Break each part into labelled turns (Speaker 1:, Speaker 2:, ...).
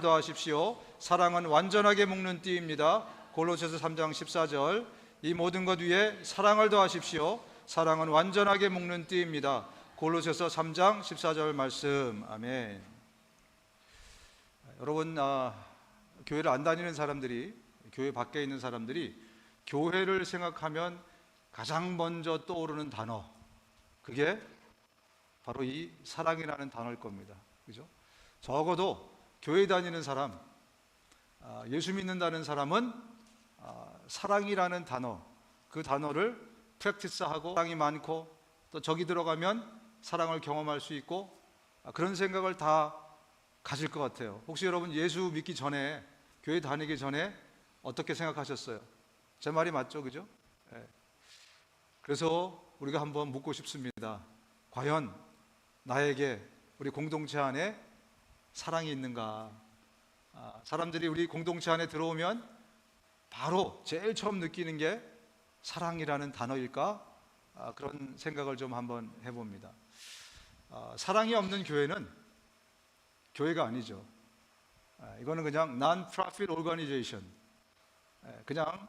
Speaker 1: 더하십시오. 사랑은 완전하게 묶는 띠입니다. 골로새서 3장 14절. 이 모든 것 위에 사랑을 더하십시오. 사랑은 완전하게 묶는 띠입니다. 골로새서 3장 14절 말씀. 아멘. 여러분, 교회를 안 다니는 사람들이, 교회 밖에 있는 사람들이 교회를 생각하면 가장 먼저 떠오르는 단어, 그게 바로 이 사랑이라는 단어일 겁니다. 그죠? 적어도 교회 다니는 사람, 예수 믿는다는 사람은 사랑이라는 단어, 그 단어를 프랙티스하고, 사랑이 많고 또 저기 들어가면 사랑을 경험할 수 있고, 그런 생각을 다 가질 것 같아요. 혹시 여러분 예수 믿기 전에, 교회 다니기 전에 어떻게 생각하셨어요? 제 말이 맞죠? 그죠? 그래서 우리가 한번 묻고 싶습니다. 과연 나에게, 우리 공동체 안에 사랑이 있는가? 사람들이 우리 공동체 안에 들어오면 바로 제일 처음 느끼는 게 사랑이라는 단어일까? 그런 생각을 좀 한번 해봅니다. 사랑이 없는 교회는 교회가 아니죠. 이거는 그냥 non-profit organization, 그냥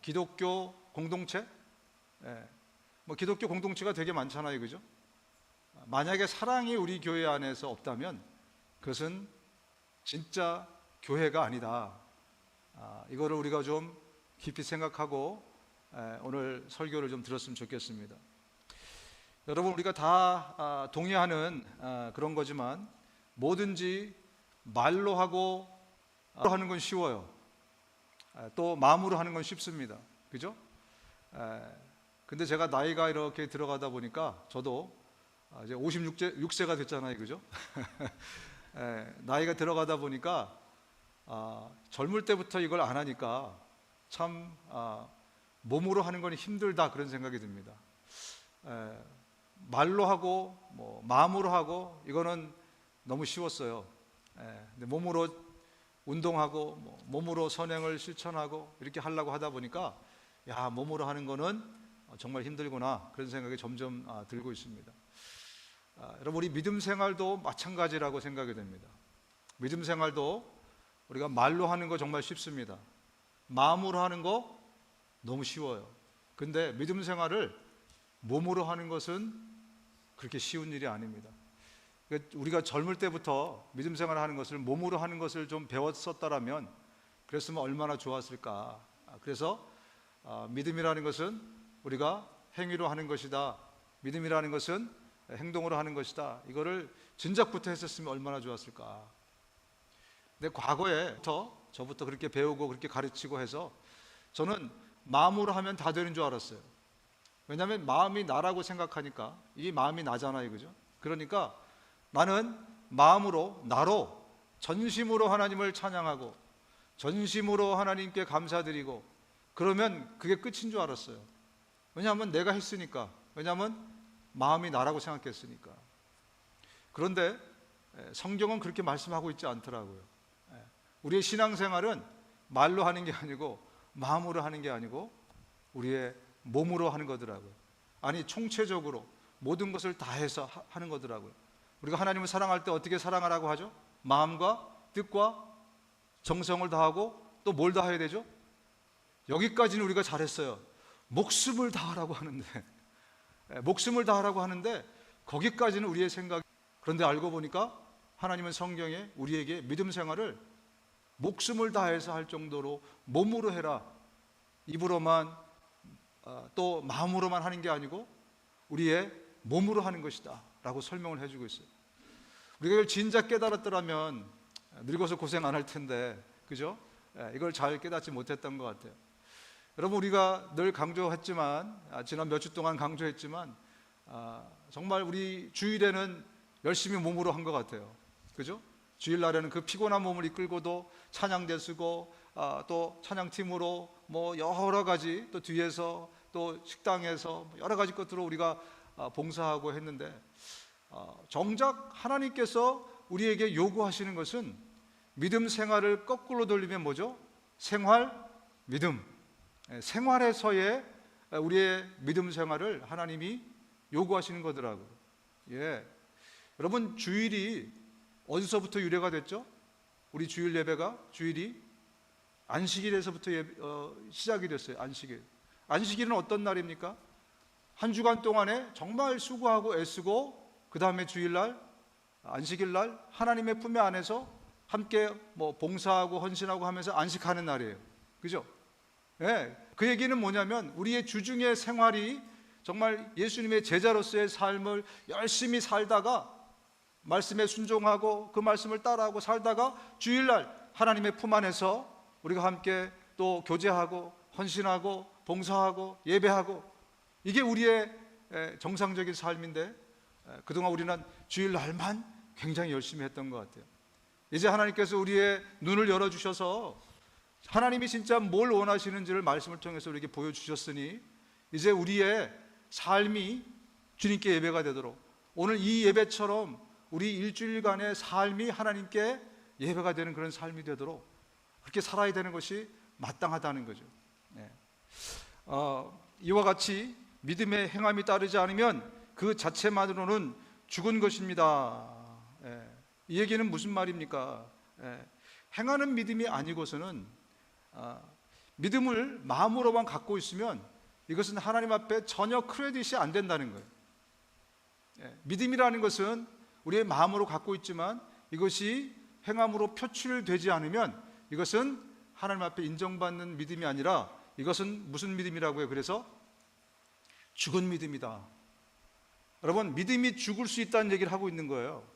Speaker 1: 기독교 공동체, 기독교 공동체가 되게 많잖아요, 그죠? 만약에 사랑이 우리 교회 안에서 없다면 그것은 진짜 교회가 아니다. 이거를 우리가 좀 깊이 생각하고 오늘 설교를 좀 들었으면 좋겠습니다. 여러분, 우리가 다 동의하는 그런 거지만 뭐든지 말로 하고 하는 건 쉬워요. 또 마음으로 하는 건 쉽습니다. 그죠? 근데 제가 나이가 이렇게 들어가다 보니까 저도 이제 56세가 됐잖아요. 그죠? 나이가 들어가다 보니까 젊을 때부터 이걸 안 하니까 참 몸으로 하는 건 힘들다, 그런 생각이 듭니다. 말로 하고 마음으로 하고 이거는 너무 쉬웠어요. 근데 몸으로 운동하고 몸으로 선행을 실천하고 이렇게 하려고 하다 보니까 몸으로 하는 거는 정말 힘들구나, 그런 생각이 점점 들고 있습니다. 여러분, 우리 믿음 생활도 마찬가지라고 생각이 됩니다. 믿음 생활도 우리가 말로 하는 거 정말 쉽습니다. 마음으로 하는 거 너무 쉬워요. 근데 믿음 생활을 몸으로 하는 것은 그렇게 쉬운 일이 아닙니다. 우리가 젊을 때부터 믿음 생활을 하는 것을, 몸으로 하는 것을 좀 배웠었다라면 그랬으면 얼마나 좋았을까. 그래서 믿음이라는 것은 우리가 행위로 하는 것이다, 믿음이라는 것은 행동으로 하는 것이다, 이거를 진작부터 했었으면 얼마나 좋았을까. 근데 과거에부터 저부터 그렇게 배우고 그렇게 가르치고 해서 저는 마음으로 하면 다 되는 줄 알았어요. 왜냐하면 마음이 나라고 생각하니까, 이 마음이 나잖아요. 그죠? 그러니까 나는 마음으로, 나로, 전심으로 하나님을 찬양하고 전심으로 하나님께 감사드리고 그러면 그게 끝인 줄 알았어요. 왜냐하면 내가 했으니까, 왜냐하면 마음이 나라고 생각했으니까. 그런데 성경은 그렇게 말씀하고 있지 않더라고요. 우리의 신앙생활은 말로 하는 게 아니고 마음으로 하는 게 아니고 우리의 몸으로 하는 거더라고요. 아니, 총체적으로 모든 것을 다해서 하는 거더라고요. 우리가 하나님을 사랑할 때 어떻게 사랑하라고 하죠? 마음과 뜻과 정성을 다하고 또 뭘 다해야 되죠? 여기까지는 우리가 잘했어요. 목숨을 다하라고 하는데, 목숨을 다하라고 하는데 거기까지는 우리의 생각. 그런데 알고 보니까 하나님은 성경에 우리에게 믿음 생활을 목숨을 다해서 할 정도로 몸으로 해라, 입으로만 또 마음으로만 하는 게 아니고 우리의 몸으로 하는 것이다 라고 설명을 해주고 있어요. 우리가 이걸 진작 깨달았더라면 늙어서 고생 안 할 텐데, 그죠? 이걸 잘 깨닫지 못했던 것 같아요. 여러분, 우리가 늘 강조했지만, 지난 몇 주 동안 강조했지만, 정말 우리 주일에는 열심히 몸으로 한 것 같아요. 그죠? 주일날에는 그 피곤한 몸을 이끌고도 찬양대 쓰고, 또 찬양팀으로 여러 가지, 또 뒤에서 또 식당에서 여러 가지 것들로 우리가 봉사하고 했는데, 정작 하나님께서 우리에게 요구하시는 것은 믿음 생활을 거꾸로 돌리면 뭐죠? 생활, 믿음. 생활에서의 우리의 믿음 생활을 하나님이 요구하시는 거더라고요. 여러분, 주일이 어디서부터 유래가 됐죠? 우리 주일 예배가 주일이 안식일에서부터 시작이 됐어요. 안식일은 어떤 날입니까? 한 주간 동안에 정말 수고하고 애쓰고 그 다음에 주일날 안식일날 하나님의 품에 안에서 함께 봉사하고 헌신하고 하면서 안식하는 날이에요. 그죠? 네, 그 얘기는 뭐냐면 우리의 주중의 생활이 정말 예수님의 제자로서의 삶을 열심히 살다가 말씀에 순종하고 그 말씀을 따라하고 살다가 주일날 하나님의 품 안에서 우리가 함께 또 교제하고 헌신하고 봉사하고 예배하고, 이게 우리의 정상적인 삶인데 그동안 우리는 주일날만 굉장히 열심히 했던 것 같아요. 이제 하나님께서 우리의 눈을 열어주셔서 하나님이 진짜 뭘 원하시는지를 말씀을 통해서 우리에게 보여주셨으니 이제 우리의 삶이 주님께 예배가 되도록, 오늘 이 예배처럼 우리 일주일간의 삶이 하나님께 예배가 되는 그런 삶이 되도록 그렇게 살아야 되는 것이 마땅하다는 거죠. 이와 같이 믿음의 행함이 따르지 않으면 그 자체만으로는 죽은 것입니다. 이 얘기는 무슨 말입니까? 행하는 믿음이 아니고서는 믿음을 마음으로만 갖고 있으면 이것은 하나님 앞에 전혀 크레딧이 안 된다는 거예요. 믿음이라는 것은 우리의 마음으로 갖고 있지만 이것이 행함으로 표출되지 않으면 이것은 하나님 앞에 인정받는 믿음이 아니라 이것은 무슨 믿음이라고요? 그래서 죽은 믿음이다. 여러분, 믿음이 죽을 수 있다는 얘기를 하고 있는 거예요.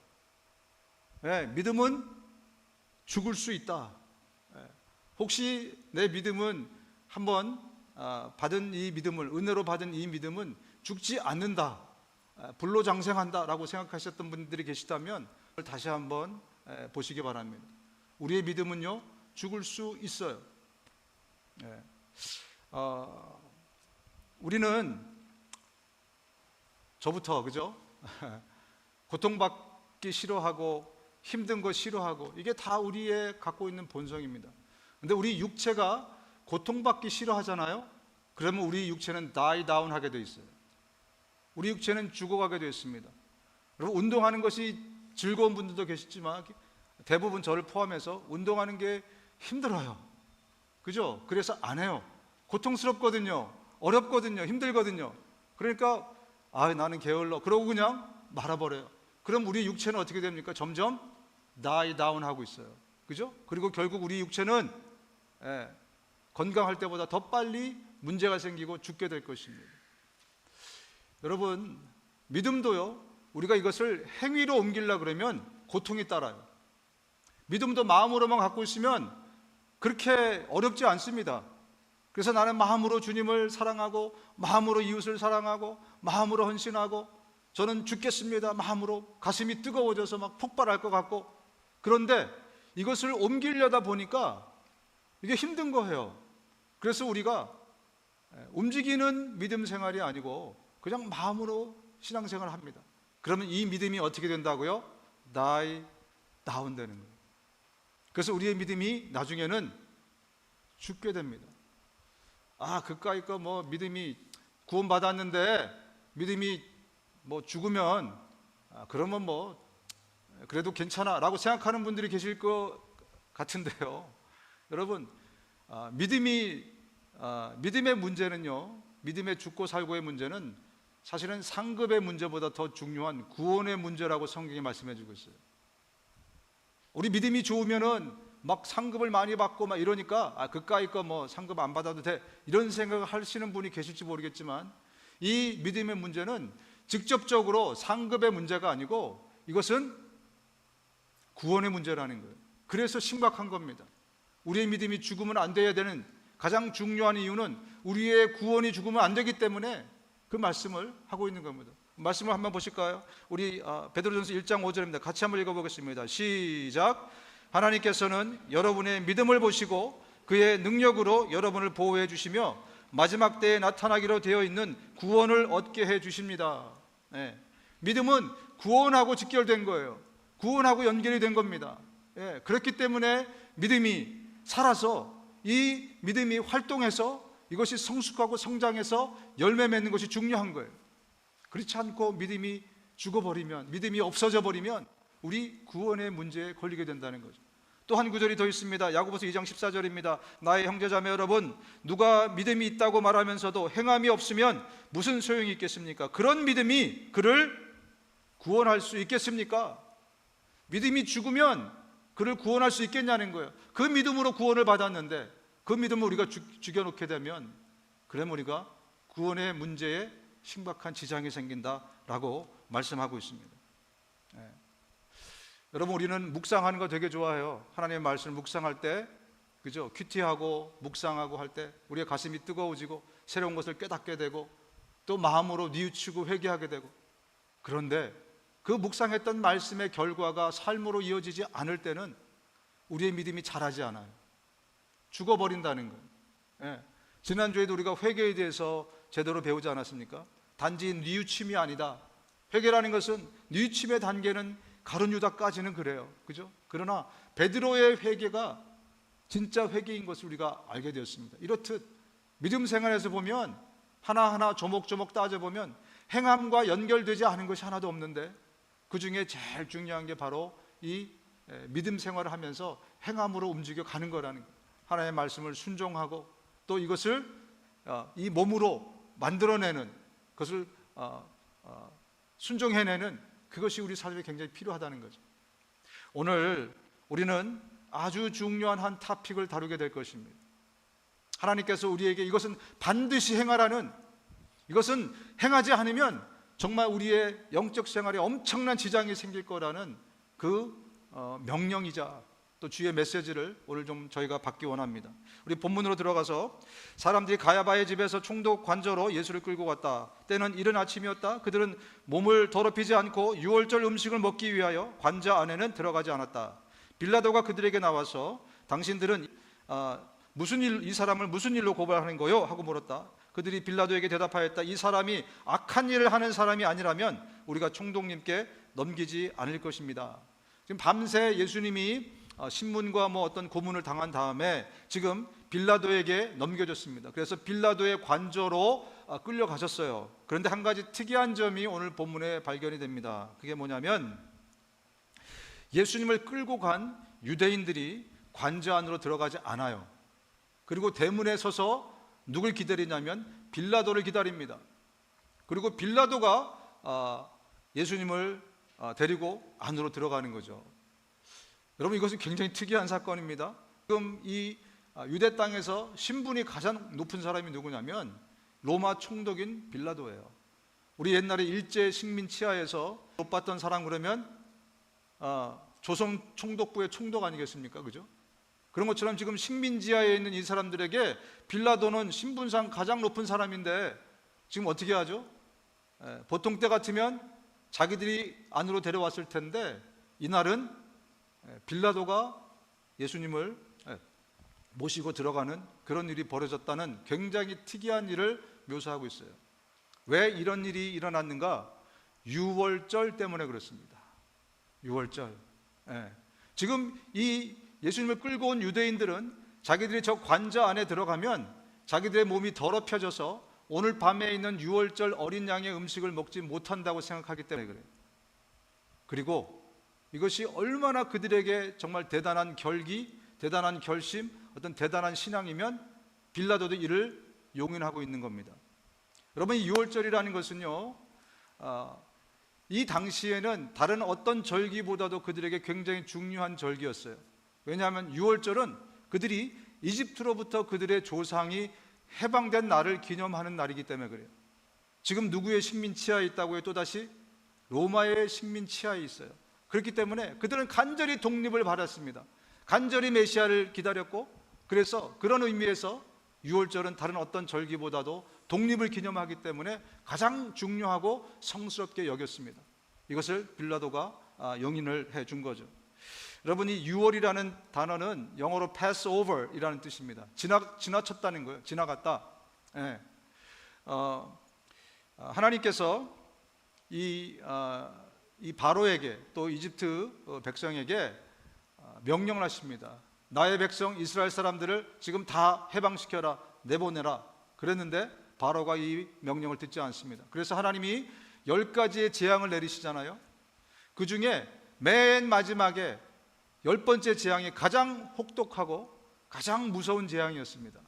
Speaker 1: 믿음은 죽을 수 있다. 혹시 내 믿음은 한번 받은 이 믿음을, 은혜로 받은 이 믿음은 죽지 않는다, 불로장생한다 라고 생각하셨던 분들이 계시다면 다시 한번 보시기 바랍니다. 우리의 믿음은요 죽을 수 있어요. 우리는 저부터, 그죠? 고통받기 싫어하고 힘든 거 싫어하고 이게 다 우리의 갖고 있는 본성입니다. 근데 우리 육체가 고통받기 싫어하잖아요. 그러면 우리 육체는 die down 하게 돼 있어요. 우리 육체는 죽어가게 되어 있습니다. 여러분, 운동하는 것이 즐거운 분들도 계시지만 대부분 저를 포함해서 운동하는 게 힘들어요. 그죠? 그래서 안 해요. 고통스럽거든요. 어렵거든요. 힘들거든요. 그러니까 나는 게을러 그러고 그냥 말아버려요. 그럼 우리 육체는 어떻게 됩니까? 점점 die down 하고 있어요. 그죠? 그리고 결국 우리 육체는 건강할 때보다 더 빨리 문제가 생기고 죽게 될 것입니다. 여러분, 믿음도요, 우리가 이것을 행위로 옮기려고 그러면 고통이 따라요. 믿음도 마음으로만 갖고 있으면 그렇게 어렵지 않습니다. 그래서 나는 마음으로 주님을 사랑하고 마음으로 이웃을 사랑하고 마음으로 헌신하고 저는 죽겠습니다 마음으로 가슴이 뜨거워져서 막 폭발할 것 같고, 그런데 이것을 옮기려다 보니까 이게 힘든 거예요. 그래서 우리가 움직이는 믿음 생활이 아니고 그냥 마음으로 신앙생활을 합니다. 그러면 이 믿음이 어떻게 된다고요? die down 되는 거예요. 그래서 우리의 믿음이 나중에는 죽게 됩니다. 그까이 거 믿음이 구원받았는데 믿음이 죽으면 그러면 그래도 괜찮아 라고 생각하는 분들이 계실 것 같은데요. 여러분, 믿음의 문제는요, 믿음의 죽고 살고의 문제는 사실은 상급의 문제보다 더 중요한 구원의 문제라고 성경이 말씀해 주고 있어요. 우리 믿음이 좋으면은 막 상급을 많이 받고 막 이러니까 그까이 거 상급 안 받아도 돼 이런 생각을 하시는 분이 계실지 모르겠지만, 이 믿음의 문제는 직접적으로 상급의 문제가 아니고 이것은 구원의 문제라는 거예요. 그래서 심각한 겁니다. 우리의 믿음이 죽으면 안 돼야 되는 가장 중요한 이유는 우리의 구원이 죽으면 안 되기 때문에 그 말씀을 하고 있는 겁니다. 말씀을 한번 보실까요? 우리 베드로전서 1장 5절입니다. 같이 한번 읽어보겠습니다. 시작. 하나님께서는 여러분의 믿음을 보시고 그의 능력으로 여러분을 보호해 주시며 마지막 때에 나타나기로 되어 있는 구원을 얻게 해 주십니다. 믿음은 구원하고 직결된 거예요. 구원하고 연결이 된 겁니다. 그렇기 때문에 믿음이 살아서 이 믿음이 활동해서 이것이 성숙하고 성장해서 열매 맺는 것이 중요한 거예요. 그렇지 않고 믿음이 죽어버리면, 믿음이 없어져 버리면 우리 구원의 문제에 걸리게 된다는 거죠. 또 한 구절이 더 있습니다. 야고보서 2장 14절입니다. 나의 형제자매 여러분, 누가 믿음이 있다고 말하면서도 행함이 없으면 무슨 소용이 있겠습니까? 그런 믿음이 그를 구원할 수 있겠습니까? 믿음이 죽으면 그를 구원할 수 있겠냐는 거예요. 그 믿음으로 구원을 받았는데 그 믿음을 우리가 죽여놓게 되면 그러면 우리가 구원의 문제에 심각한 지장이 생긴다라고 말씀하고 있습니다. 여러분, 우리는 묵상하는 거 되게 좋아해요. 하나님의 말씀을 묵상할 때, 그죠? 큐티하고 묵상하고 할 때 우리의 가슴이 뜨거워지고 새로운 것을 깨닫게 되고 또 마음으로 뉘우치고 회개하게 되고, 그런데 그 묵상했던 말씀의 결과가 삶으로 이어지지 않을 때는 우리의 믿음이 자라지 않아요. 죽어버린다는 거예요. 지난주에도 우리가 회개에 대해서 제대로 배우지 않았습니까? 단지 뉘우침이 아니다. 회개라는 것은 뉘우침의 단계는 가룟 유다까지는 그래요. 그죠? 그러나 베드로의 회개가 진짜 회개인 것을 우리가 알게 되었습니다. 이렇듯 믿음 생활에서 보면 하나하나 조목조목 따져보면 행함과 연결되지 않은 것이 하나도 없는데 그 중에 제일 중요한 게 바로 이 믿음 생활을 하면서 행함으로 움직여 가는 거라는 거예요. 하나님의 말씀을 순종하고 또 이것을 이 몸으로 만들어내는 것을 순종해내는 그것이 우리 삶에 굉장히 필요하다는 거죠. 오늘 우리는 아주 중요한 한 토픽을 다루게 될 것입니다. 하나님께서 우리에게 이것은 반드시 행하라는, 이것은 행하지 않으면 정말 우리의 영적 생활에 엄청난 지장이 생길 거라는 그 명령이자 또 주의 메시지를 오늘 좀 저희가 받기 원합니다. 우리 본문으로 들어가서 사람들이 가야바의 집에서 총독 관저로 예수를 끌고 갔다. 때는 이른 아침이었다. 그들은 몸을 더럽히지 않고 유월절 음식을 먹기 위하여 관저 안에는 들어가지 않았다. 빌라도가 그들에게 나와서 당신들은 이 사람을 무슨 일로 고발하는 거요? 하고 물었다. 그들이 빌라도에게 대답하였다. 이 사람이 악한 일을 하는 사람이 아니라면 우리가 총독님께 넘기지 않을 것입니다. 지금 밤새 예수님이 신문과 어떤 고문을 당한 다음에 지금 빌라도에게 넘겨졌습니다. 그래서 빌라도의 관저로 끌려가셨어요. 그런데 한 가지 특이한 점이 오늘 본문에 발견이 됩니다. 그게 뭐냐면 예수님을 끌고 간 유대인들이 관저 안으로 들어가지 않아요. 그리고 대문에 서서 누굴 기다리냐면 빌라도를 기다립니다. 그리고 빌라도가 예수님을 데리고 안으로 들어가는 거죠. 여러분, 이것은 굉장히 특이한 사건입니다. 지금 이 유대 땅에서 신분이 가장 높은 사람이 누구냐면 로마 총독인 빌라도예요. 우리 옛날에 일제 식민 치하에서 못 봤던 사람 그러면 조선 총독부의 총독 아니겠습니까? 그죠? 그런 것처럼 지금 식민지하에 있는 이 사람들에게 빌라도는 신분상 가장 높은 사람인데 지금 어떻게 하죠? 보통 때 같으면 자기들이 안으로 데려왔을 텐데 이날은 빌라도가 예수님을 모시고 들어가는 그런 일이 벌어졌다는 굉장히 특이한 일을 묘사하고 있어요. 왜 이런 일이 일어났는가? 유월절 때문에 그렇습니다. 유월절. 지금 이 예수님을 끌고 온 유대인들은 자기들이 저 관저 안에 들어가면 자기들의 몸이 더럽혀져서 오늘 밤에 있는 유월절 어린 양의 음식을 먹지 못한다고 생각하기 때문에 그래요. 그리고 이것이 얼마나 그들에게 정말 대단한 결기, 대단한 결심, 어떤 대단한 신앙이면 빌라도도 이를 용인하고 있는 겁니다. 여러분, 이 유월절이라는 것은요, 이 당시에는 다른 어떤 절기보다도 그들에게 굉장히 중요한 절기였어요. 왜냐하면 유월절은 그들이 이집트로부터 그들의 조상이 해방된 날을 기념하는 날이기 때문에 그래요. 지금 누구의 식민 치하에 있다고 해도 또다시 로마의 식민 치하에 있어요. 그렇기 때문에 그들은 간절히 독립을 받았습니다. 간절히 메시아를 기다렸고, 그래서 그런 의미에서 유월절은 다른 어떤 절기보다도 독립을 기념하기 때문에 가장 중요하고 성스럽게 여겼습니다. 이것을 빌라도가 용인을 해준 거죠. 여러분, 이 유월이라는 단어는 영어로 Passover이라는 뜻입니다. 지나쳤다는 거예요. 지나갔다. 하나님께서 이 바로에게 또 이집트 백성에게 명령을 하십니다. 나의 백성 이스라엘 사람들을 지금 다 해방시켜라, 내보내라. 그랬는데 바로가 이 명령을 듣지 않습니다. 그래서 하나님이 10가지의 재앙을 내리시잖아요. 그 중에 맨 마지막에 10번째 재앙이 가장 혹독하고 가장 무서운 재앙이었습니다.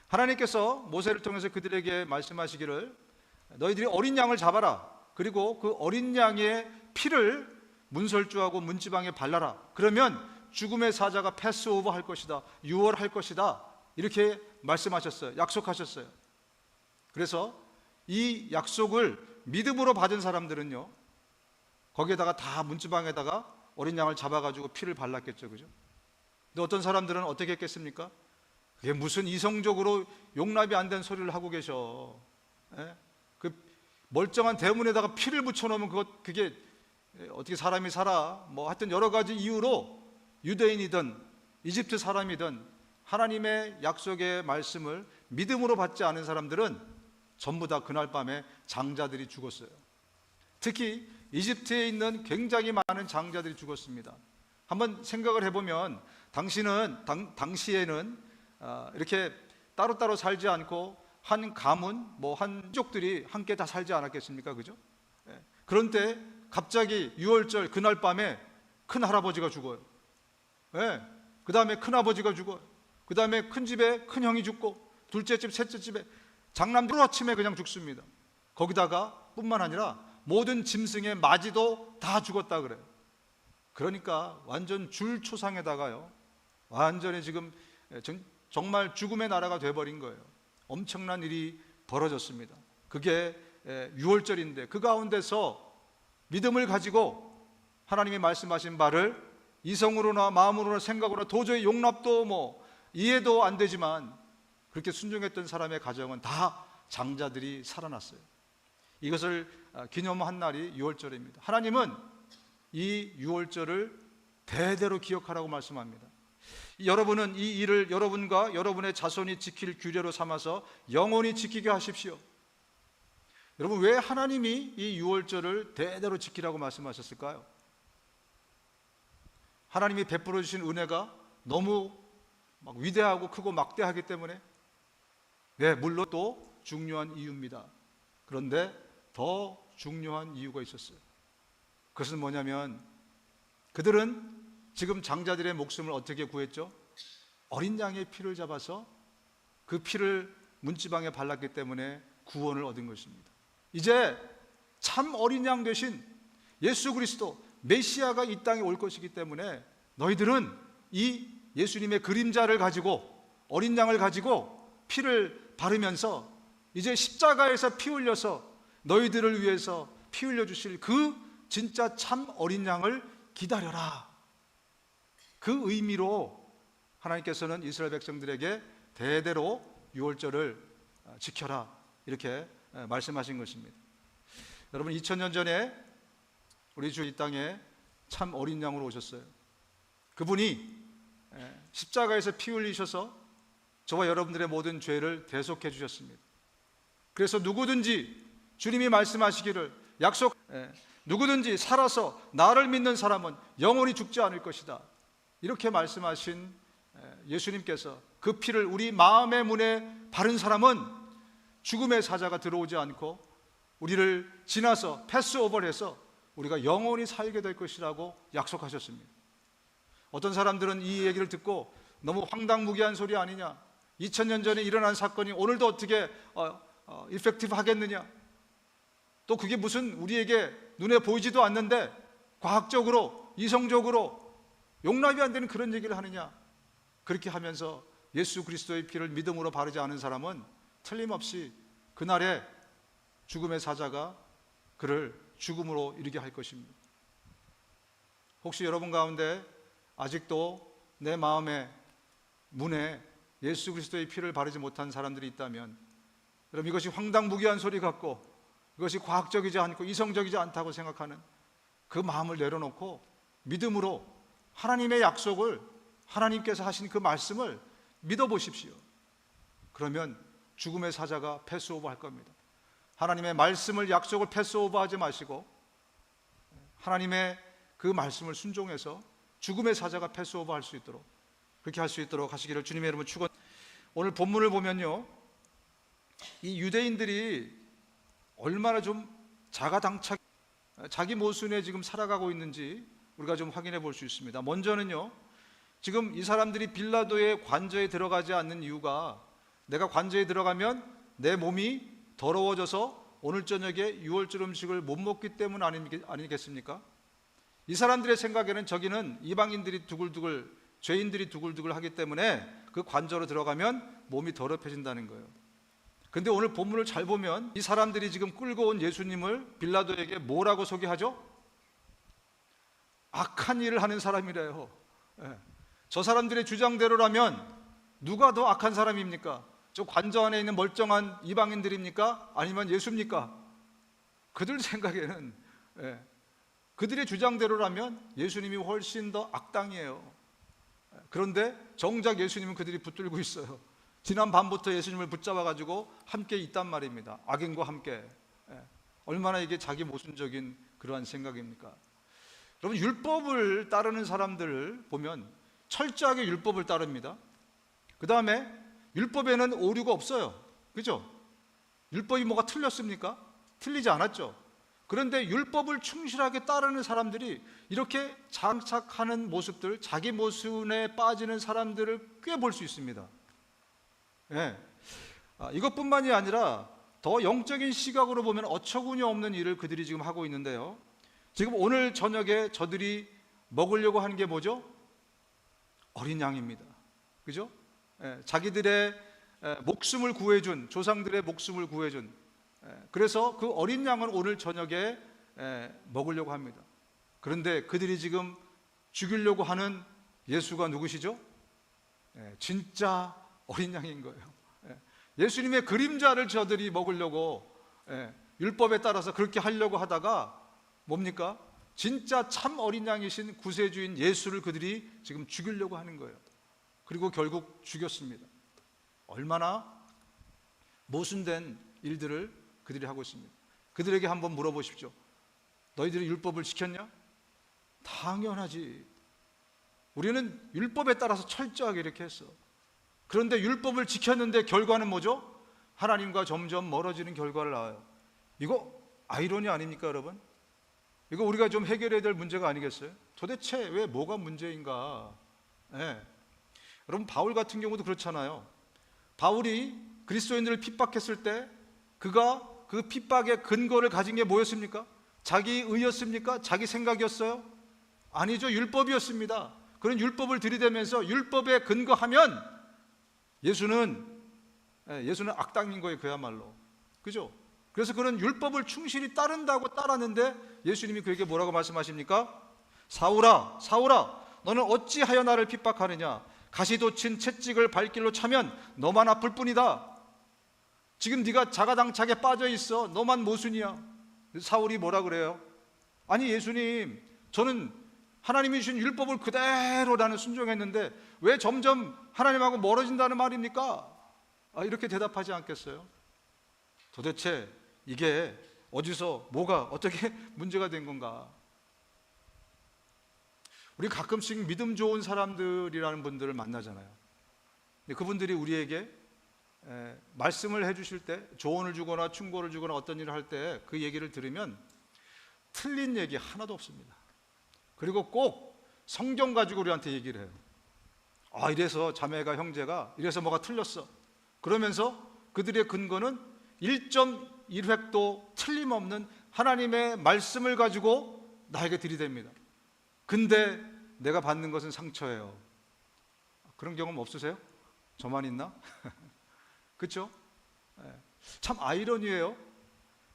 Speaker 1: 하나님께서 모세를 통해서 그들에게 말씀하시기를 너희들이 어린 양을 잡아라. 그리고 그 어린 양의 피를 문설주하고 문지방에 발라라. 그러면 죽음의 사자가 패스오버 할 것이다. 유월할 것이다. 이렇게 말씀하셨어요. 약속하셨어요. 그래서 이 약속을 믿음으로 받은 사람들은요, 거기에다가 다 문지방에다가 어린 양을 잡아가지고 피를 발랐겠죠. 그죠? 근데 어떤 사람들은 어떻게 했겠습니까? 그게 무슨 이성적으로 용납이 안 된 소리를 하고 계셔. 예? 그 멀쩡한 대문에다가 피를 붙여놓으면 그게 어떻게 사람이 살아? 뭐 하여튼 여러 가지 이유로 유대인이든 이집트 사람이든 하나님의 약속의 말씀을 믿음으로 받지 않은 사람들은 전부 다 그날 밤에 장자들이 죽었어요. 특히 이집트에 있는 굉장히 많은 장자들이 죽었습니다. 한번 생각을 해보면 당시에는 이렇게 따로따로 살지 않고 한 가문, 한 민족들이 함께 다 살지 않았겠습니까? 그죠? 그런데 갑자기 유월절 그날 밤에 큰 할아버지가 죽어요. 그 다음에 큰 아버지가 죽어요. 그 다음에 큰 집에 큰 형이 죽고, 둘째 집, 셋째 집에 장남들 아침에 그냥 죽습니다. 거기다가 뿐만 아니라 모든 짐승의 마지도 다 죽었다 그래요. 그러니까 완전 줄초상에다가요, 완전히 지금 정말 죽음의 나라가 돼버린 거예요. 엄청난 일이 벌어졌습니다. 그게 유월절인데 그 가운데서 믿음을 가지고 하나님이 말씀하신 바를 이성으로나 마음으로나 생각으로나 도저히 용납도 이해도 안 되지만 그렇게 순종했던 사람의 가정은 다 장자들이 살아났어요. 이것을 기념한 날이 유월절입니다. 하나님은 이 유월절을 대대로 기억하라고 말씀합니다. 여러분은 이 일을 여러분과 여러분의 자손이 지킬 규례로 삼아서 영원히 지키게 하십시오. 여러분, 왜 하나님이 이 유월절을 대대로 지키라고 말씀하셨을까요? 하나님이 베풀어 주신 은혜가 너무 위대하고 크고 막대하기 때문에? 네, 물론 또 중요한 이유입니다. 그런데 더 중요한 이유가 있었어요. 그것은 뭐냐면 그들은 지금 장자들의 목숨을 어떻게 구했죠? 어린 양의 피를 잡아서 그 피를 문지방에 발랐기 때문에 구원을 얻은 것입니다. 이제 참 어린 양 대신 예수 그리스도 메시아가 이 땅에 올 것이기 때문에 너희들은 이 예수님의 그림자를 가지고, 어린 양을 가지고 피를 바르면서 이제 십자가에서 피 흘려서 너희들을 위해서 피 흘려 주실 그 진짜 참 어린 양을 기다려라. 그 의미로 하나님께서는 이스라엘 백성들에게 대대로 유월절을 지켜라, 이렇게 말씀하신 것입니다. 여러분, 2000년 전에 우리 주 이 땅에 참 어린 양으로 오셨어요. 그분이 십자가에서 피 흘리셔서 저와 여러분들의 모든 죄를 대속해 주셨습니다. 그래서 누구든지 주님이 말씀하시기를 누구든지 살아서 나를 믿는 사람은 영원히 죽지 않을 것이다, 이렇게 말씀하신 예수님께서 그 피를 우리 마음의 문에 바른 사람은 죽음의 사자가 들어오지 않고 우리를 지나서 패스오버해서 우리가 영원히 살게 될 것이라고 약속하셨습니다. 어떤 사람들은 이 얘기를 듣고 너무 황당무계한 소리 아니냐, 2000년 전에 일어난 사건이 오늘도 어떻게 이펙티브 하겠느냐, 또 그게 무슨 우리에게 눈에 보이지도 않는데 과학적으로 이성적으로 용납이 안 되는 그런 얘기를 하느냐, 그렇게 하면서 예수 그리스도의 피를 믿음으로 바르지 않은 사람은 틀림없이 그날에 죽음의 사자가 그를 죽음으로 이르게 할 것입니다. 혹시 여러분 가운데 아직도 내 마음의 문에 예수 그리스도의 피를 바르지 못한 사람들이 있다면, 여러분, 이것이 황당무계한 소리 같고 이것이 과학적이지 않고 이성적이지 않다고 생각하는 그 마음을 내려놓고 믿음으로 하나님의 약속을, 하나님께서 하신 그 말씀을 믿어보십시오. 그러면 죽음의 사자가 패스오버 할 겁니다. 하나님의 말씀을, 약속을 패스오버 하지 마시고 하나님의 그 말씀을 순종해서 죽음의 사자가 패스오버 할 수 있도록, 그렇게 할 수 있도록 하시기를 주님의 이름으로 축원합니다. 오늘 본문을 보면요, 이 유대인들이 얼마나 좀 자가당착, 자기 모순에 지금 살아가고 있는지 우리가 좀 확인해 볼 수 있습니다. 먼저는요, 지금 이 사람들이 빌라도의 관저에 들어가지 않는 이유가, 내가 관저에 들어가면 내 몸이 더러워져서 오늘 저녁에 유월절 음식을 못 먹기 때문 아니겠습니까? 이 사람들의 생각에는 저기는 이방인들이 두글두글, 죄인들이 두글두글 하기 때문에 그 관저로 들어가면 몸이 더럽혀진다는 거예요. 근데 오늘 본문을 잘 보면 이 사람들이 지금 끌고 온 예수님을 빌라도에게 뭐라고 소개하죠? 악한 일을 하는 사람이래요. 저 사람들의 주장대로라면 누가 더 악한 사람입니까? 저 관저 안에 있는 멀쩡한 이방인들입니까? 아니면 예수입니까? 그들 생각에는, 그들의 주장대로라면 예수님이 훨씬 더 악당이에요. 그런데 정작 예수님은 그들이 붙들고 있어요. 지난 밤부터 예수님을 붙잡아가지고 함께 있단 말입니다. 악인과 함께. 얼마나 이게 자기 모순적인 그러한 생각입니까? 여러분, 율법을 따르는 사람들을 보면 철저하게 율법을 따릅니다. 그 다음에 율법에는 오류가 없어요. 그죠? 율법이 뭐가 틀렸습니까? 틀리지 않았죠. 그런데 율법을 충실하게 따르는 사람들이 이렇게 장착하는 모습들, 자기 모순에 빠지는 사람들을 꽤 볼 수 있습니다. 이것뿐만이 아니라 더 영적인 시각으로 보면 어처구니 없는 일을 그들이 지금 하고 있는데요, 지금 오늘 저녁에 저들이 먹으려고 하는 게 뭐죠? 어린 양입니다. 그죠? 자기들의 목숨을 구해준, 조상들의 목숨을 구해준, 그래서 그 어린 양은 오늘 저녁에 먹으려고 합니다. 그런데 그들이 지금 죽이려고 하는 예수가 누구시죠? 진짜 어린 양인 거예요. 예수님의 그림자를 저들이 먹으려고, 율법에 따라서 그렇게 하려고 하다가 뭡니까? 진짜 참 어린 양이신 구세주인 예수를 그들이 지금 죽이려고 하는 거예요. 그리고 결국 죽였습니다. 얼마나 모순된 일들을 그들이 하고 있습니다. 그들에게 한번 물어보십시오. 너희들이 율법을 지켰냐? 당연하지. 우리는 율법에 따라서 철저하게 이렇게 했어. 그런데 율법을 지켰는데 결과는 뭐죠? 하나님과 점점 멀어지는 결과를 낳아요. 이거 아이러니 아닙니까, 여러분? 이거 우리가 좀 해결해야 될 문제가 아니겠어요? 도대체 왜 뭐가 문제인가? 여러분, 바울 같은 경우도 그렇잖아요. 바울이 그리스도인들을 핍박했을 때 그가 그 핍박의 근거를 가진 게 뭐였습니까? 자기 의였습니까? 자기 생각이었어요? 아니죠. 율법이었습니다. 그런 율법을 들이대면서 율법에 근거하면 예수는 악당인 거예요, 그야말로. 그죠? 그래서 그런 율법을 충실히 따른다고 따랐는데 예수님이 그에게 뭐라고 말씀하십니까? 사울아, 사울아, 너는 어찌하여 나를 핍박하느냐? 가시돋친 채찍을 발길로 차면 너만 아플 뿐이다. 지금 네가 자가당착에 빠져 있어. 너만 모순이야. 사울이 뭐라 그래요? 아니 예수님, 저는 하나님이 주신 율법을 그대로 나는 순종했는데 왜 점점 하나님하고 멀어진다는 말입니까? 이렇게 대답하지 않겠어요? 도대체 이게 어디서 뭐가 어떻게 문제가 된 건가? 우리 가끔씩 믿음 좋은 사람들이라는 분들을 만나잖아요. 근데 그분들이 우리에게 말씀을 해주실 때, 조언을 주거나 충고를 주거나 어떤 일을 할 때 그 얘기를 들으면 틀린 얘기 하나도 없습니다. 그리고 꼭 성경 가지고 우리한테 얘기를 해요. 이래서 자매가, 형제가 이래서 뭐가 틀렸어. 그러면서 그들의 근거는 1.1획도 틀림없는 하나님의 말씀을 가지고 나에게 들이댑니다. 근데 내가 받는 것은 상처예요. 그런 경험 없으세요? 저만 있나? 그렇죠? 참 아이러니해요.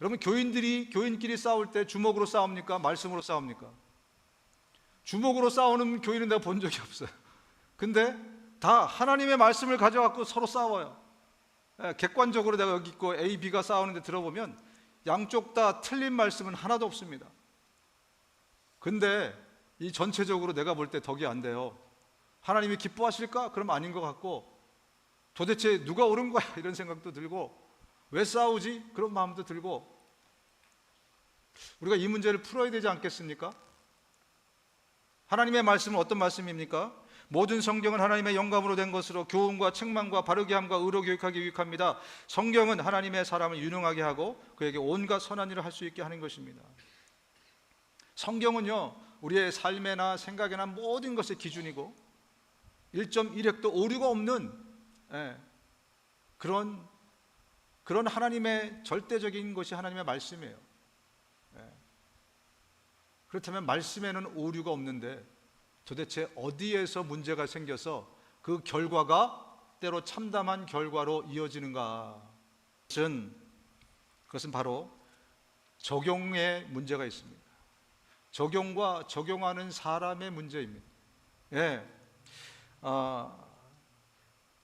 Speaker 1: 여러분, 교인끼리 싸울 때 주먹으로 싸웁니까? 말씀으로 싸웁니까? 주먹으로 싸우는 교인은 내가 본 적이 없어요. 근데 다 하나님의 말씀을 가져갖고 서로 싸워요. 객관적으로 내가 여기 있고 A, B가 싸우는데 들어보면 양쪽 다 틀린 말씀은 하나도 없습니다. 근데 이 전체적으로 내가 볼 때 덕이 안 돼요. 하나님이 기뻐하실까? 그럼 아닌 것 같고, 도대체 누가 옳은 거야? 이런 생각도 들고, 왜 싸우지? 그런 마음도 들고. 우리가 이 문제를 풀어야 되지 않겠습니까? 하나님의 말씀은 어떤 말씀입니까? 모든 성경은 하나님의 영감으로 된 것으로 교훈과 책망과 바르게 함과 의로 교육하기 유익합니다. 성경은 하나님의 사람을 유능하게 하고 그에게 온갖 선한 일을 할 수 있게 하는 것입니다. 성경은요, 우리의 삶에나 생각에나 모든 것의 기준이고 1.1획도 오류가 없는 그런 하나님의 절대적인 것이 하나님의 말씀이에요. 그렇다면 말씀에는 오류가 없는데 도대체 어디에서 문제가 생겨서 그 결과가 때로 참담한 결과로 이어지는가? 그것은 바로 적용에 문제가 있습니다. 적용과 적용하는 사람의 문제입니다.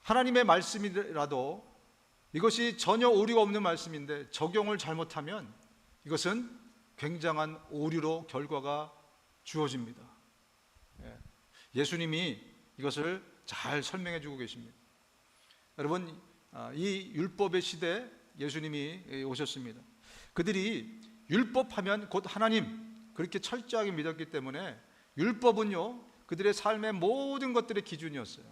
Speaker 1: 하나님의 말씀이라도 이것이 전혀 오류가 없는 말씀인데 적용을 잘못하면 이것은 굉장한 오류로 결과가 주어집니다. 예수님이 이것을 잘 설명해 주고 계십니다. 여러분, 이 율법의 시대에 예수님이 오셨습니다. 그들이 율법하면 곧 하나님 그렇게 철저하게 믿었기 때문에 율법은요 그들의 삶의 모든 것들의 기준이었어요.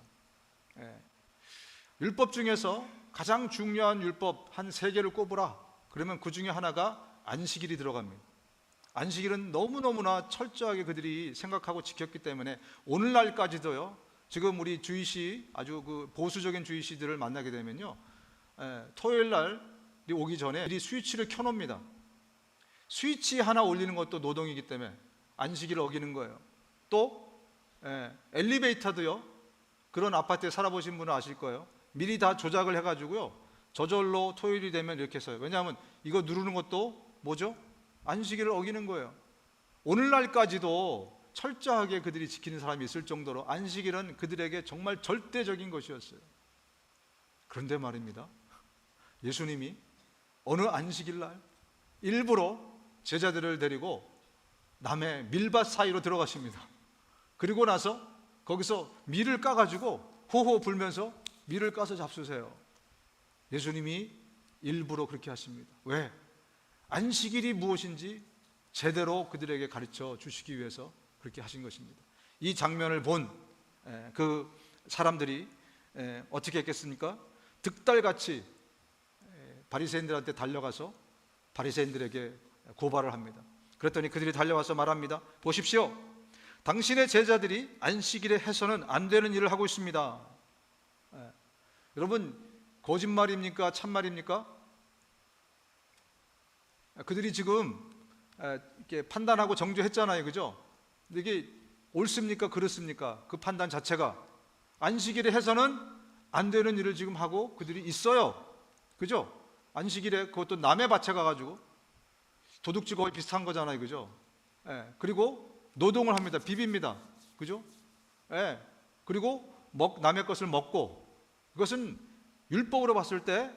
Speaker 1: 율법 중에서 가장 중요한 율법 한 3개를 꼽으라 그러면 그 중에 하나가 안식일이 들어갑니다. 안식일은 너무너무나 철저하게 그들이 생각하고 지켰기 때문에 오늘날까지도요, 지금 우리 주의시 아주 그 보수적인 주의시들을 만나게 되면요, 토요일 날이 오기 전에 그들이 스위치를 켜놓습니다. 스위치 하나 올리는 것도 노동이기 때문에 안식일을 어기는 거예요. 또 엘리베이터도요, 그런 아파트에 살아보신 분은 아실 거예요. 미리 다 조작을 해가지고요, 저절로 토요일이 되면 이렇게 써요. 왜냐하면 이거 누르는 것도 뭐죠? 안식일을 어기는 거예요. 오늘날까지도 철저하게 그들이 지키는 사람이 있을 정도로 안식일은 그들에게 정말 절대적인 것이었어요. 그런데 말입니다, 예수님이 어느 안식일 날 일부러 제자들을 데리고 남의 밀밭 사이로 들어가십니다. 그리고 나서 거기서 밀을 까가지고 호호 불면서 밀을 까서 잡수세요. 예수님이 일부러 그렇게 하십니다. 왜? 안식일이 무엇인지 제대로 그들에게 가르쳐 주시기 위해서 그렇게 하신 것입니다. 이 장면을 본 그 사람들이 어떻게 했겠습니까? 득달같이 바리새인들한테 달려가서 바리새인들에게 고발을 합니다. 그랬더니 그들이 달려와서 말합니다. 보십시오, 당신의 제자들이 안식일에 해서는 안 되는 일을 하고 있습니다. 여러분, 거짓말입니까? 참말입니까? 그들이 지금 이렇게 판단하고 정죄했잖아요, 그죠? 근데 이게 옳습니까? 그렇습니까? 그 판단 자체가 안식일에 해서는 안 되는 일을 지금 하고 그들이 있어요, 그죠? 안식일에 그것도 남의 밭에 가가지고 도둑질 거의 비슷한 거잖아요, 그죠? 그리고 노동을 합니다. 비빕니다, 그죠? 그리고 남의 것을 먹고, 이것은 율법으로 봤을 때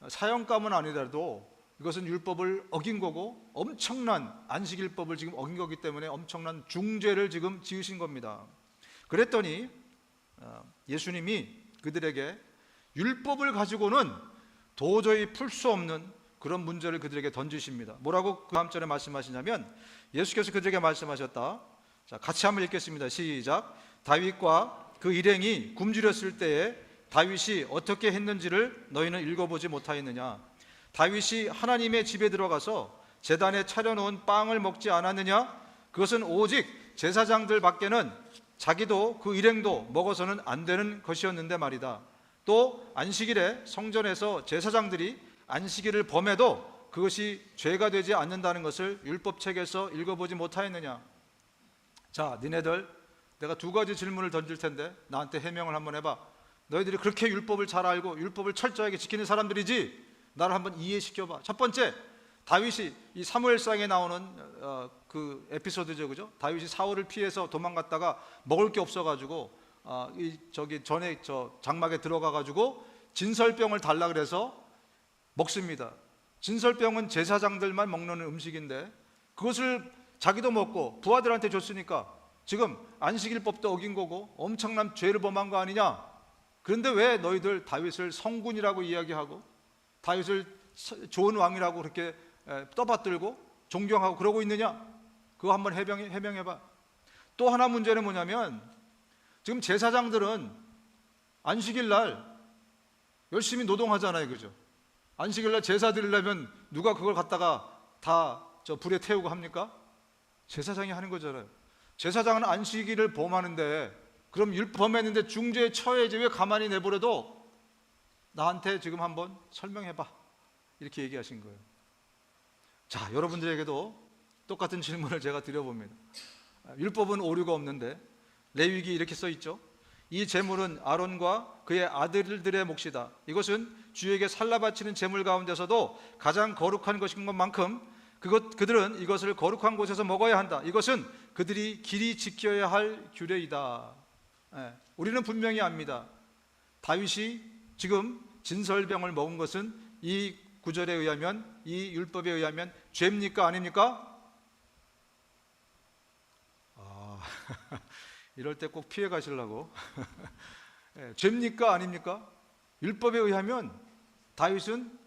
Speaker 1: 사형감은 아니더라도 이것은 율법을 어긴 거고 엄청난 안식일법을 지금 어긴 거기 때문에 엄청난 중죄를 지금 지으신 겁니다. 그랬더니 예수님이 그들에게 율법을 가지고는 도저히 풀 수 없는 그런 문제를 그들에게 던지십니다. 뭐라고 그 다음 절에 말씀하시냐면, 예수께서 그들에게 말씀하셨다. 자, 같이 한번 읽겠습니다. 시작. 다윗과 그 일행이 굶주렸을 때에 다윗이 어떻게 했는지를 너희는 읽어보지 못하였느냐? 다윗이 하나님의 집에 들어가서 제단에 차려놓은 빵을 먹지 않았느냐? 그것은 오직 제사장들 밖에는 자기도 그 일행도 먹어서는 안 되는 것이었는데 말이다. 또 안식일에 성전에서 제사장들이 안식일을 범해도 그것이 죄가 되지 않는다는 것을 율법책에서 읽어보지 못하였느냐? 자, 니네들, 내가 2가지 질문을 던질 텐데 나한테 해명을 한번 해봐. 너희들이 그렇게 율법을 잘 알고 율법을 철저하게 지키는 사람들이지, 나를 한번 이해시켜봐. 첫 번째, 다윗이 이 사무엘상에 나오는 그 에피소드죠, 그죠? 다윗이 사울을 피해서 도망갔다가 먹을 게 없어가지고 전에 장막에 들어가가지고 진설병을 달라 그래서 먹습니다. 진설병은 제사장들만 먹는 음식인데 그것을 자기도 먹고 부하들한테 줬으니까 지금 안식일법도 어긴 거고 엄청난 죄를 범한 거 아니냐? 그런데 왜 너희들 다윗을 성군이라고 이야기하고 다윗을 좋은 왕이라고 그렇게 떠받들고 존경하고 그러고 있느냐? 그거 한번 해명해봐. 또 하나 문제는 뭐냐면, 지금 제사장들은 안식일 날 열심히 노동하잖아요, 그죠? 안식일 날 제사 드리려면 누가 그걸 갖다가 다 저 불에 태우고 합니까? 제사장이 하는 거잖아요. 제사장은 안식일을 범하는데, 그럼 율법 범했는데 중죄에 처해야지 왜 가만히 내버려둬? 나한테 지금 한번 설명해봐. 이렇게 얘기하신 거예요. 자, 여러분들에게도 똑같은 질문을 제가 드려봅니다. 율법은 오류가 없는데 레위기 이렇게 써 있죠. 이 제물은 아론과 그의 아들들의 몫이다. 이것은 주에게 살라 바치는 제물 가운데서도 가장 거룩한 것인 것만큼 그들은 이것을 거룩한 곳에서 먹어야 한다. 이것은 그들이 길이 지켜야 할 규례이다. 우리는 분명히 압니다. 다윗이 지금 진설병을 먹은 것은 이 구절에 의하면, 이 율법에 의하면 죄입니까 아닙니까? 이럴 때 꼭 피해 가시려고. 죄입니까 아닙니까? 율법에 의하면 다윗은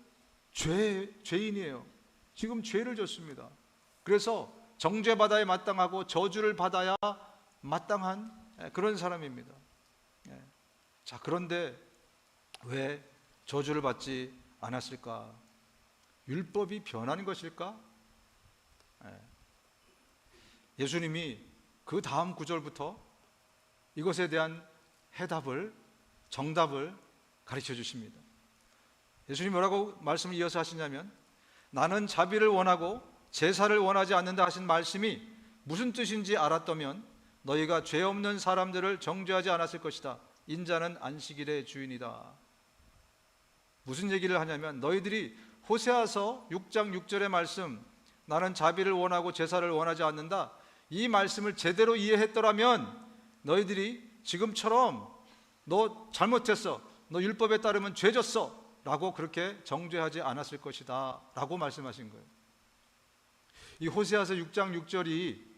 Speaker 1: 죄인이에요. 지금 죄를 졌습니다. 그래서 정죄받아야 마땅하고 저주를 받아야 마땅한 그런 사람입니다. 자, 그런데 왜 저주를 받지 않았을까? 율법이 변한 것일까? 예수님이 그 다음 구절부터 이것에 대한 정답을 가르쳐 주십니다. 예수님이 뭐라고 말씀을 이어서 하시냐면, 나는 자비를 원하고 제사를 원하지 않는다 하신 말씀이 무슨 뜻인지 알았다면 너희가 죄 없는 사람들을 정죄하지 않았을 것이다. 인자는 안식일의 주인이다. 무슨 얘기를 하냐면, 너희들이 호세아서 6장 6절의 말씀, 나는 자비를 원하고 제사를 원하지 않는다, 이 말씀을 제대로 이해했더라면 너희들이 지금처럼 너 잘못했어, 너 율법에 따르면 죄졌어 라고 그렇게 정죄하지 않았을 것이다 라고 말씀하신 거예요. 이 호세아서 6장 6절이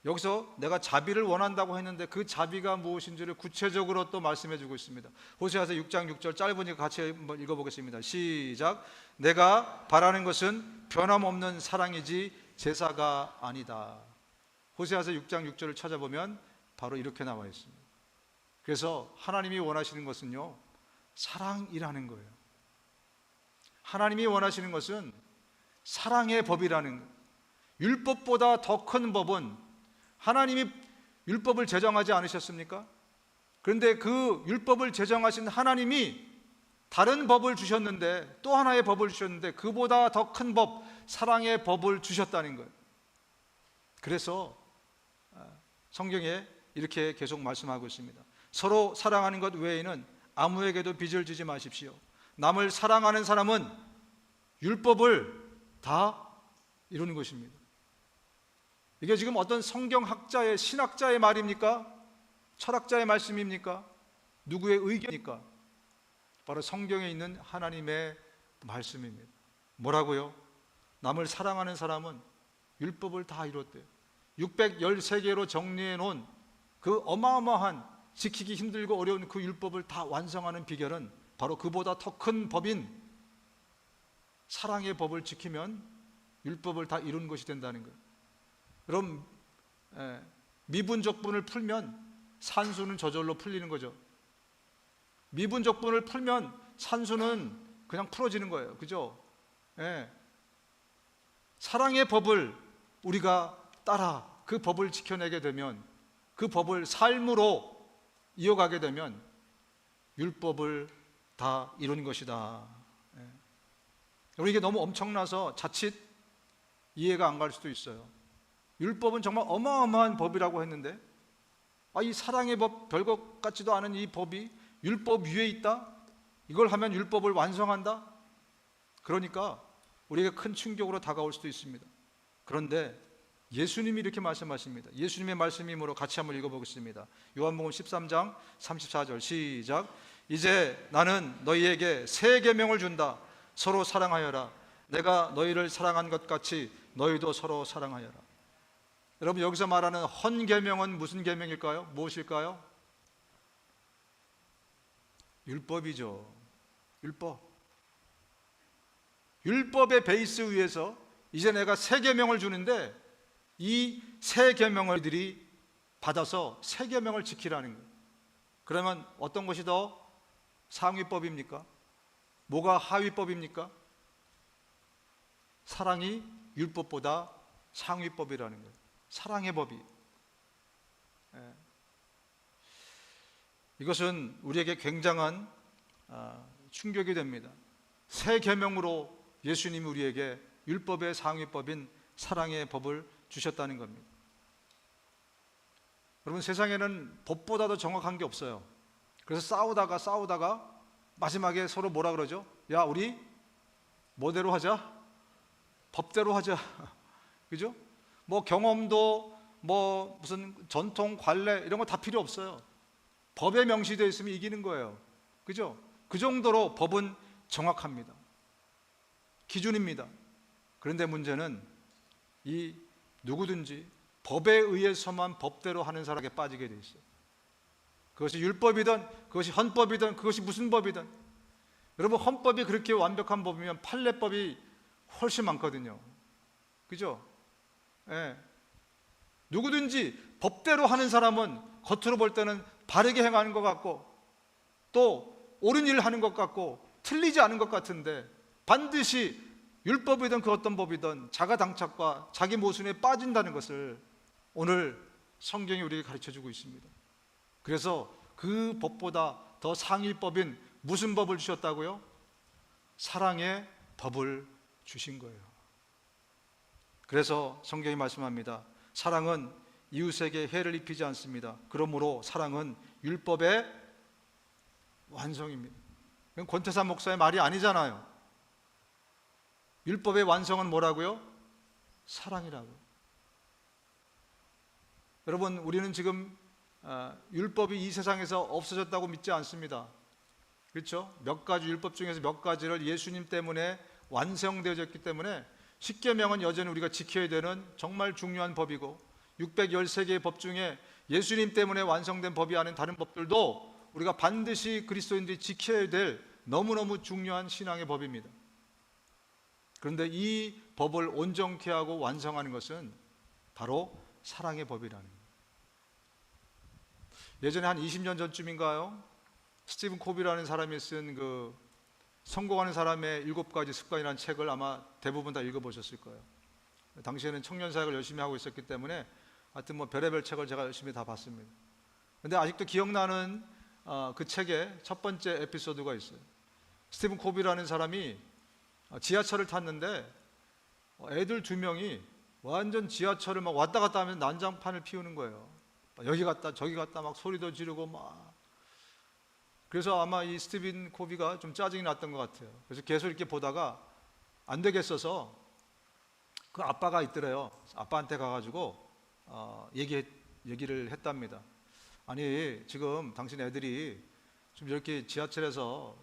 Speaker 1: 여기서 내가 자비를 원한다고 했는데 그 자비가 무엇인지를 구체적으로 또 말씀해 주고 있습니다. 호세아서 6장 6절 짧으니까 같이 한번 읽어보겠습니다. 시작. 내가 바라는 것은 변함없는 사랑이지 제사가 아니다. 호세아서 6장 6절을 찾아보면 바로 이렇게 나와 있습니다. 그래서 하나님이 원하시는 것은요, 사랑이라는 거예요. 하나님이 원하시는 것은 사랑의 법이라는 거예요. 율법보다 더 큰 법은, 하나님이 율법을 제정하지 않으셨습니까? 그런데 그 율법을 제정하신 하나님이 다른 법을 주셨는데, 또 하나의 법을 주셨는데 그보다 더 큰 법, 사랑의 법을 주셨다는 거예요. 그래서 성경에 이렇게 계속 말씀하고 있습니다. 서로 사랑하는 것 외에는 아무에게도 빚을 지지 마십시오. 남을 사랑하는 사람은 율법을 다 이루는 것입니다. 이게 지금 어떤 성경학자의, 신학자의 말입니까? 철학자의 말씀입니까? 누구의 의견입니까? 바로 성경에 있는 하나님의 말씀입니다. 뭐라고요? 남을 사랑하는 사람은 율법을 다 이뤘대요. 613개로 정리해 놓은 그 어마어마한, 지키기 힘들고 어려운 그 율법을 다 완성하는 비결은 바로 그보다 더 큰 법인 사랑의 법을 지키면 율법을 다 이룬 것이 된다는 거예요. 그럼 미분적분을 풀면 산수는 저절로 풀리는 거죠. 미분적분을 풀면 산수는 그냥 풀어지는 거예요. 그죠? 사랑의 법을 우리가 따라 그 법을 지켜내게 되면, 그 법을 삶으로 이어가게 되면 율법을 다 이룬 것이다. 이게 너무 엄청나서 자칫 이해가 안 갈 수도 있어요. 율법은 정말 어마어마한 법이라고 했는데, 이 사랑의 법, 별것 같지도 않은 이 법이 율법 위에 있다? 이걸 하면 율법을 완성한다? 그러니까 우리에게 큰 충격으로 다가올 수도 있습니다. 그런데 예수님이 이렇게 말씀하십니다. 예수님의 말씀이므로 같이 한번 읽어보겠습니다. 요한복음 13장 34절 시작. 이제 나는 너희에게 새 계명을 준다. 서로 사랑하여라. 내가 너희를 사랑한 것 같이 너희도 서로 사랑하여라. 여러분, 여기서 말하는 헌 계명은 무슨 계명일까요? 무엇일까요? 율법이죠. 율법. 율법의 베이스 위에서 이제 내가 새 계명을 주는데, 이 새 계명을 들이 받아서 새 계명을 지키라는 거예요. 그러면 어떤 것이 더 상위법입니까? 뭐가 하위법입니까? 사랑이 율법보다 상위법이라는 거예요. 사랑의 법이. 예. 이것은 우리에게 굉장한 충격이 됩니다. 새 계명으로 예수님이 우리에게 율법의 상위법인 사랑의 법을 주셨다는 겁니다. 여러분, 세상에는 법보다도 정확한 게 없어요. 그래서 싸우다가 마지막에 서로 뭐라 그러죠? 야, 우리 뭐대로 하자? 법대로 하자. 그죠? 뭐 경험도 뭐 무슨 전통 관례 이런 거 다 필요 없어요. 법에 명시되어 있으면 이기는 거예요. 그죠? 그 정도로 법은 정확합니다. 기준입니다. 그런데 문제는 이 누구든지 법에 의해서만 법대로 하는 사람에게 빠지게 돼 있어요. 그것이 율법이든 그것이 헌법이든 그것이 무슨 법이든. 여러분, 헌법이 그렇게 완벽한 법이면 판례법이 훨씬 많거든요. 그죠? 예. 누구든지 법대로 하는 사람은 겉으로 볼 때는 바르게 행하는 것 같고 또 옳은 일을 하는 것 같고 틀리지 않은 것 같은데 반드시 율법이든 그 어떤 법이든 자가당착과 자기 모순에 빠진다는 것을 오늘 성경이 우리에게 가르쳐주고 있습니다. 그래서 그 법보다 더 상위법인 무슨 법을 주셨다고요? 사랑의 법을 주신 거예요. 그래서 성경이 말씀합니다. 사랑은 이웃에게 해를 입히지 않습니다. 그러므로 사랑은 율법의 완성입니다. 이건 권태산 목사의 말이 아니잖아요. 율법의 완성은 뭐라고요? 사랑이라고요. 여러분, 우리는 지금 율법이 이 세상에서 없어졌다고 믿지 않습니다. 그렇죠? 몇 가지 율법 중에서 몇 가지를 예수님 때문에 완성되어졌기 때문에 십계명은 여전히 우리가 지켜야 되는 정말 중요한 법이고 613개의 법 중에 예수님 때문에 완성된 법이 아닌 다른 법들도 우리가 반드시 그리스도인들이 지켜야 될 너무너무 중요한 신앙의 법입니다. 그런데 이 법을 온전케 하고 완성하는 것은 바로 사랑의 법이라는 거예요. 예전에 한 20년 전쯤인가요? 스티븐 코비라는 사람이 쓴 그 성공하는 사람의 7가지 습관이라는 책을 아마 대부분 다 읽어보셨을 거예요. 당시에는 청년 사역을 열심히 하고 있었기 때문에 하여튼 뭐 별의별 책을 제가 열심히 다 봤습니다. 근데 아직도 기억나는 그 책의 첫 번째 에피소드가 있어요. 스티븐 코비라는 사람이 지하철을 탔는데 애들 2명이 완전 지하철을 막 왔다 갔다 하면 난장판을 피우는 거예요. 여기 갔다 저기 갔다 막 소리도 지르고 막. 그래서 아마 이 스티븐 코비가 좀 짜증이 났던 것 같아요. 그래서 계속 이렇게 보다가 안 되겠어서 그 아빠가 있더래요. 아빠한테 가가지고 얘기를 했답니다. 아니, 지금 당신 애들이 좀 이렇게 지하철에서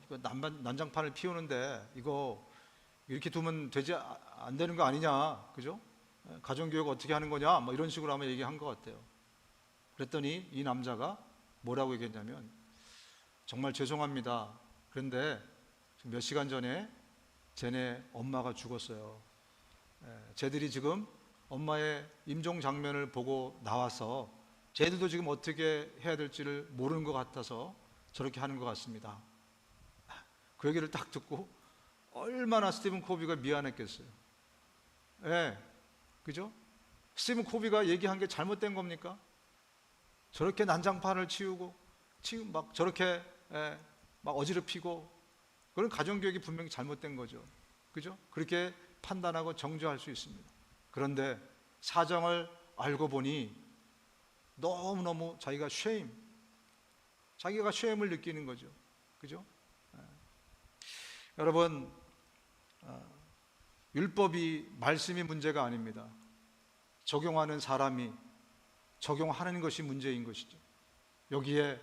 Speaker 1: 난장판을 피우는데 이거 이렇게 두면 안 되는 거 아니냐, 그죠? 가정교육 어떻게 하는 거냐, 뭐 이런 식으로 아마 얘기한 것 같아요. 그랬더니 이 남자가 뭐라고 얘기했냐면, 정말 죄송합니다. 그런데 몇 시간 전에 쟤네 엄마가 죽었어요. 쟤들이 지금 엄마의 임종 장면을 보고 나와서 쟤들도 지금 어떻게 해야 될지를 모르는 것 같아서 저렇게 하는 것 같습니다. 그 얘기를 딱 듣고 얼마나 스티븐 코비가 미안했겠어요. 그죠? 스티븐 코비가 얘기한 게 잘못된 겁니까? 저렇게 난장판을 치우고 막 저렇게 막 어지럽히고, 그런 가정교육이 분명히 잘못된 거죠. 그죠? 그렇게 판단하고 정죄할 수 있습니다. 그런데 사정을 알고 보니 너무너무 자기가 쉐임을 느끼는 거죠. 그죠? 여러분, 율법이 말씀이 문제가 아닙니다. 적용하는 사람이 적용하는 것이 문제인 것이죠. 여기에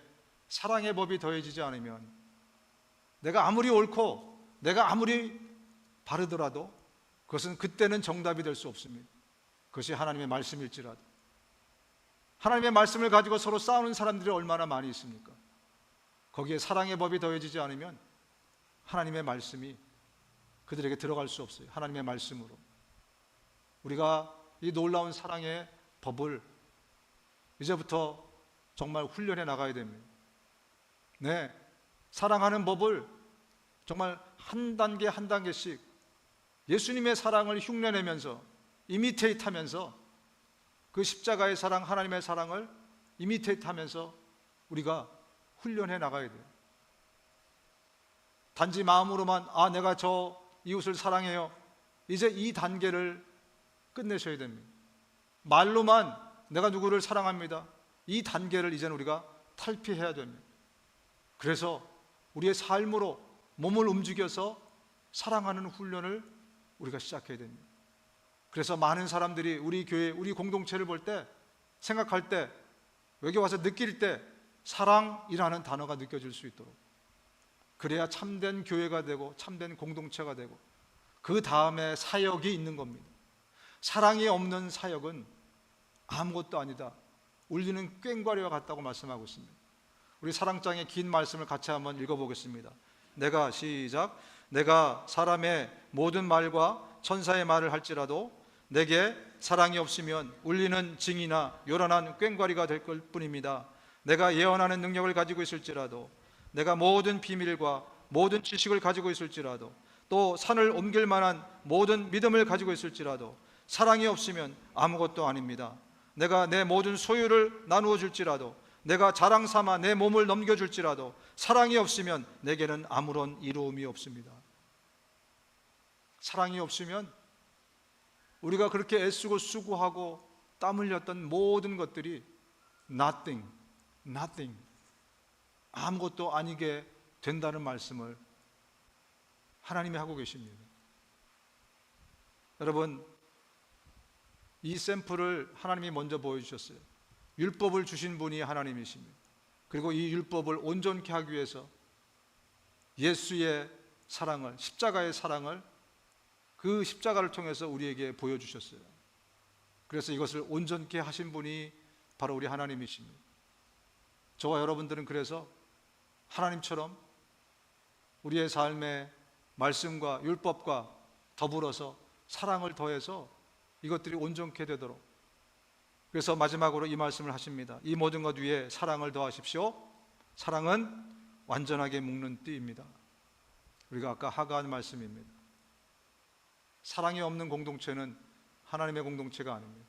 Speaker 1: 사랑의 법이 더해지지 않으면 내가 아무리 옳고 내가 아무리 바르더라도 그것은 그때는 정답이 될 수 없습니다. 그것이 하나님의 말씀일지라도. 하나님의 말씀을 가지고 서로 싸우는 사람들이 얼마나 많이 있습니까? 거기에 사랑의 법이 더해지지 않으면 하나님의 말씀이 그들에게 들어갈 수 없어요. 하나님의 말씀으로 우리가 이 놀라운 사랑의 법을 이제부터 정말 훈련해 나가야 됩니다. 네, 사랑하는 법을 정말 한 단계 한 단계씩 예수님의 사랑을 흉내내면서 이미테이트하면서 그 십자가의 사랑, 하나님의 사랑을 이미테이트 하면서 우리가 훈련해 나가야 돼요. 단지 마음으로만 내가 저 이웃을 사랑해요, 이제 이 단계를 끝내셔야 됩니다. 말로만 내가 누구를 사랑합니다, 이 단계를 이제는 우리가 탈피해야 됩니다. 그래서 우리의 삶으로 몸을 움직여서 사랑하는 훈련을 우리가 시작해야 됩니다. 그래서 많은 사람들이 우리 교회, 우리 공동체를 볼 때, 생각할 때, 여기 와서 느낄 때 사랑이라는 단어가 느껴질 수 있도록, 그래야 참된 교회가 되고 참된 공동체가 되고 그 다음에 사역이 있는 겁니다. 사랑이 없는 사역은 아무것도 아니다, 울리는 꽹과리와 같다고 말씀하고 있습니다. 우리 사랑장의 긴 말씀을 같이 한번 읽어보겠습니다. 시작. 내가 사람의 모든 말과 천사의 말을 할지라도 내게 사랑이 없으면 울리는 징이나 요란한 꽹과리가 될 뿐입니다. 내가 예언하는 능력을 가지고 있을지라도, 내가 모든 비밀과 모든 지식을 가지고 있을지라도, 또 산을 옮길 만한 모든 믿음을 가지고 있을지라도 사랑이 없으면 아무것도 아닙니다. 내가 내 모든 소유를 나누어 줄지라도, 내가 자랑 삼아 내 몸을 넘겨줄지라도 사랑이 없으면 내게는 아무런 이로움이 없습니다. 사랑이 없으면 우리가 그렇게 애쓰고 수고하고 땀 흘렸던 모든 것들이 nothing, 아무것도 아니게 된다는 말씀을 하나님이 하고 계십니다. 여러분, 이 샘플을 하나님이 먼저 보여주셨어요. 율법을 주신 분이 하나님이십니다. 그리고 이 율법을 온전케 하기 위해서 예수의 사랑을, 십자가의 사랑을, 그 십자가를 통해서 우리에게 보여주셨어요. 그래서 이것을 온전케 하신 분이 바로 우리 하나님이십니다. 저와 여러분들은 그래서 하나님처럼 우리의 삶의 말씀과 율법과 더불어서 사랑을 더해서 이것들이 온전케 되도록, 그래서 마지막으로 이 말씀을 하십니다. 이 모든 것 위에 사랑을 더하십시오. 사랑은 완전하게 묶는 띠입니다. 우리가 아까 하가한 말씀입니다. 사랑이 없는 공동체는 하나님의 공동체가 아닙니다.